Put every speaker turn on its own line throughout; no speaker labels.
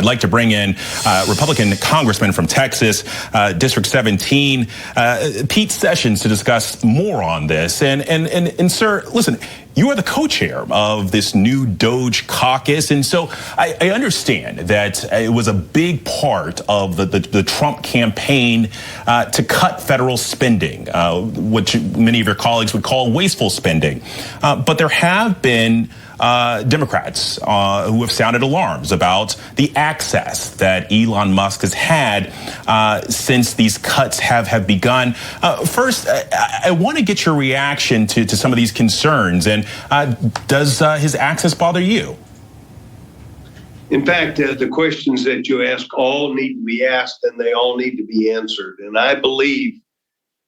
I'd like to bring in Republican Congressman from Texas, District 17, Pete Sessions, to discuss more on this. And sir, listen, you are the co-chair of this new DOGE caucus, and so I understand that it was a big part of the Trump campaign to cut federal spending, which many of your colleagues would call wasteful spending. But there have been Democrats who have sounded alarms about the access that Elon Musk has had since these cuts have begun. First, I want to get your reaction to some of these concerns. And does his access bother you?
In fact, the questions that you ask all need to be asked and they all need to be answered. And I believe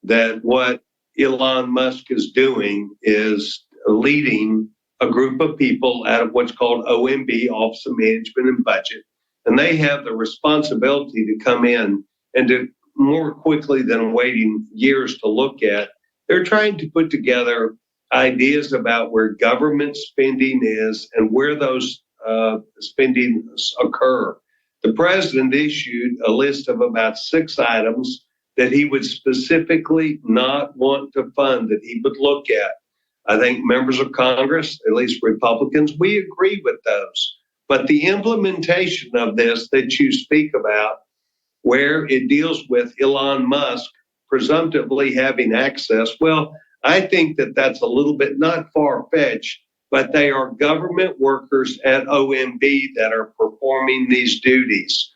that what Elon Musk is doing is leading a group of people out of what's called OMB, Office of Management and Budget, and they have the responsibility to come in and to more quickly than waiting years to look at. They're trying to put together ideas about where government spending is and where those spendings occur. The president issued a list of about 6 items that he would specifically not want to fund, that he would look at. I think members of Congress, at least Republicans, we agree with those. But the implementation of this that you speak about, where it deals with Elon Musk presumptively having access, well, I think that that's a little bit not far-fetched, but they are government workers at OMB that are performing these duties.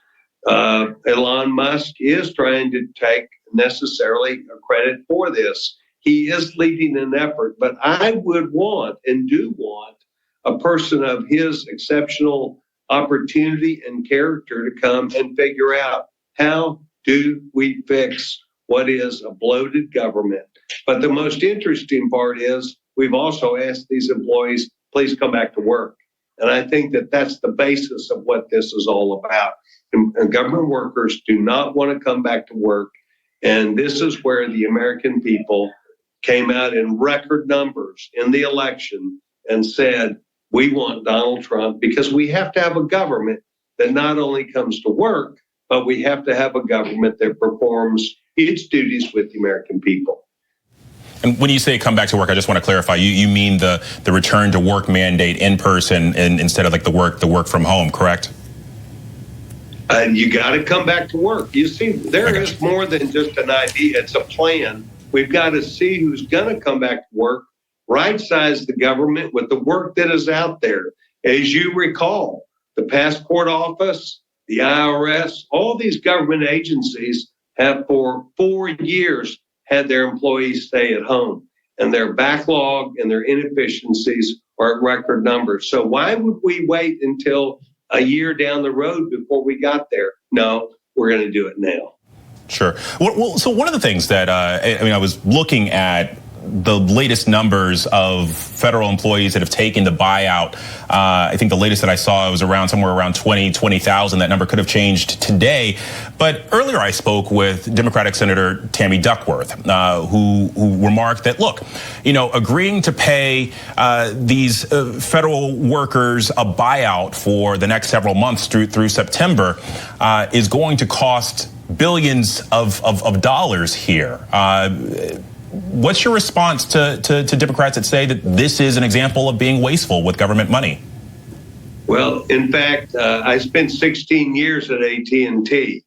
Elon Musk is trying to take necessarily credit for this. He is leading an effort, but I would want and do want a person of his exceptional opportunity and character to come and figure out, how do we fix what is a bloated government? But the most interesting part is we've also asked these employees, please come back to work. And I think that that's the basis of what this is all about. And government workers do not want to come back to work. And this is where the American people came out in record numbers in the election and said, we want Donald Trump, because we have to have a government that not only comes to work, but we have to have a government that performs its duties with the American people.
And when you say come back to work, I just want to clarify, you mean the return to work mandate in person and instead of like the work from home, correct?
You got to come back to work. You see, there is more than just an idea. It's a plan. We've got to see who's going to come back to work, right-size the government with the work that is out there. As you recall, the Passport Office, the IRS, all these government agencies have for 4 years had their employees stay at home, and their backlog and their inefficiencies are at record numbers. So why would we wait until a year down the road before we got there? No, we're going to do it now.
Sure. Well, so one of the things that, I was looking at the latest numbers of federal employees that have taken the buyout. I think the latest that I saw was somewhere around 20,000. That number could have changed today. But earlier I spoke with Democratic Senator Tammy Duckworth, who remarked that, look, agreeing to pay these federal workers a buyout for the next several months through September is going to cost billions of dollars here. What's your response to Democrats that say that this is an example of being wasteful with government money?
Well, in fact, I spent 16 years at AT&T.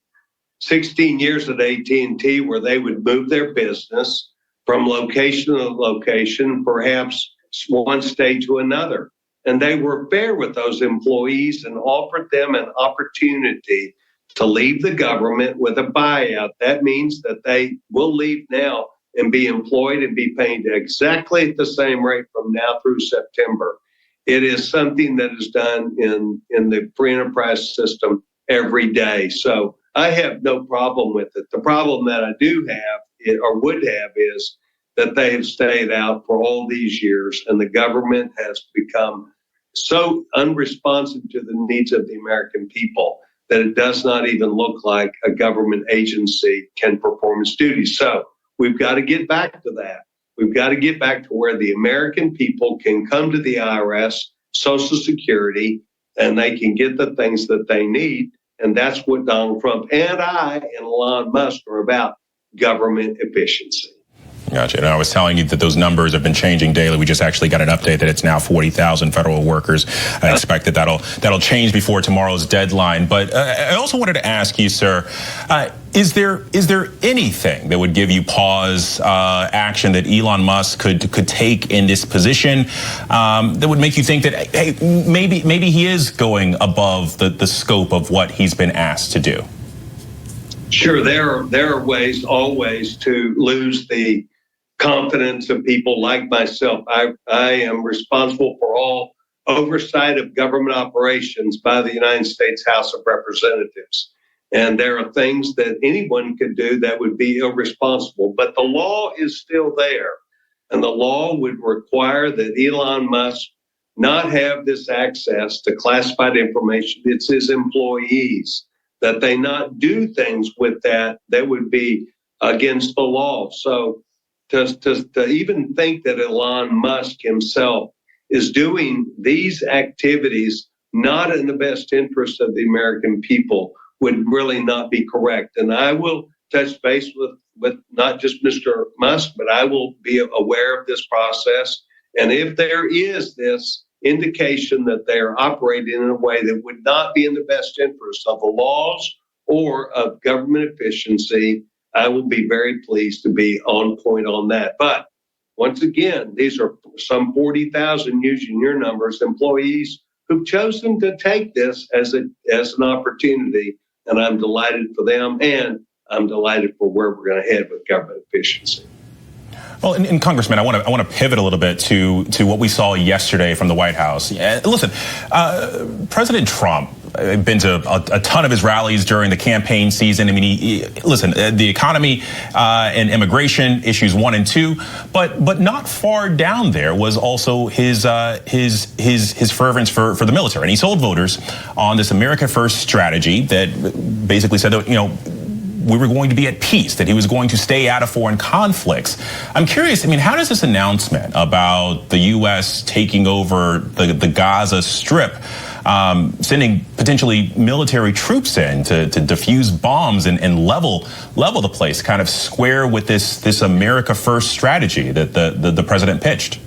16 years at AT&T where they would move their business from location to location, perhaps one state to another. And they were fair with those employees and offered them an opportunity to leave the government with a buyout. That means that they will leave now and be employed and be paid exactly at the same rate from now through September. It is something that is done in the free enterprise system every day. So I have no problem with it. The problem that I do have, or would have, is that they have stayed out for all these years, and the government has become so unresponsive to the needs of the American people that it does not even look like a government agency can perform its duties. So we've got to get back to that. We've got to get back to where the American people can come to the IRS, Social Security, and they can get the things that they need. And that's what Donald Trump and I and Elon Musk are about, government efficiency.
Gotcha. And I was telling you that those numbers have been changing daily. We just actually got an update that it's now 40,000 federal workers. I expect that that'll change before tomorrow's deadline. But I also wanted to ask you, sir, is there anything that would give you pause, action that Elon Musk could take in this position that would make you think that, hey, maybe he is going above the scope of what he's been asked to do?
Sure, there are ways always to lose the confidence of people like myself. I am responsible for all oversight of government operations by the United States House of Representatives. And there are things that anyone could do that would be irresponsible, but the law is still there. And the law would require that Elon Musk not have this access to classified information. It's his employees, that they not do things with that would be against the law. So to even think that Elon Musk himself is doing these activities not in the best interest of the American people would really not be correct. And I will touch base with not just Mr. Musk, but I will be aware of this process. And if there is this indication that they are operating in a way that would not be in the best interest of the laws or of government efficiency, I will be very pleased to be on point on that. But once again, these are some 40,000, using your numbers, employees who've chosen to take this as an opportunity. And I'm delighted for them, and I'm delighted for where we're going to head with government efficiency.
Well, and Congressman, I want to pivot a little bit to what we saw yesterday from the White House. Listen, President Trump, I've been to a ton of his rallies during the campaign season. I mean, listen, the economy and immigration issues 1 and 2, but not far down there was also his fervence for the military, and he sold voters on this America First strategy that basically said that, we were going to be at peace, that he was going to stay out of foreign conflicts. I'm curious, I mean, how does this announcement about the U.S. taking over the Gaza Strip, sending potentially military troops in to defuse bombs and level the place, kind of square with this America First strategy that the president pitched?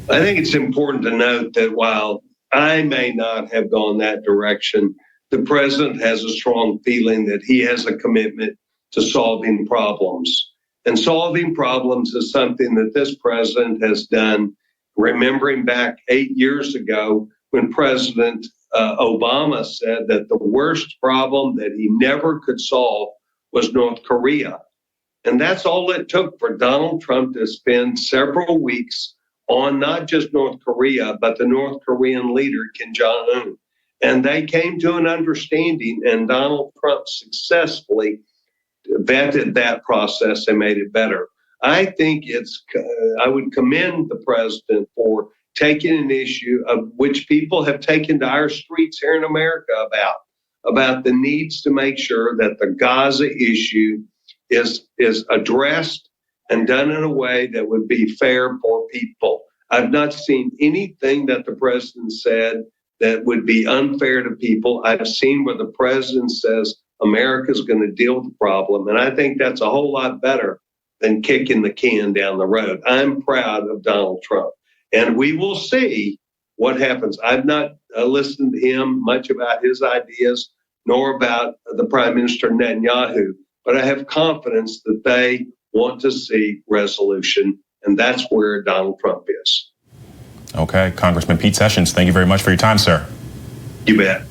I think it's important to note that while I may not have gone that direction, the president has a strong feeling that he has a commitment to solving problems. And solving problems is something that this president has done, remembering back 8 years ago when President Obama said that the worst problem that he never could solve was North Korea. And that's all it took for Donald Trump to spend several weeks on not just North Korea, but the North Korean leader, Kim Jong-un. And they came to an understanding, and Donald Trump successfully vetted that process and made it better. I think I would commend the president for taking an issue of which people have taken to our streets here in America about the needs to make sure that the Gaza issue is addressed and done in a way that would be fair for people. I've not seen anything that the president said that would be unfair to people. I've seen where the president says America's going to deal with the problem, and I think that's a whole lot better than kicking the can down the road. I'm proud of Donald Trump, and we will see what happens. I've not listened to him much about his ideas, nor about the Prime Minister Netanyahu, but I have confidence that they want to see resolution, and that's where Donald Trump is.
Okay, Congressman Pete Sessions, thank you very much for your time, sir.
You bet.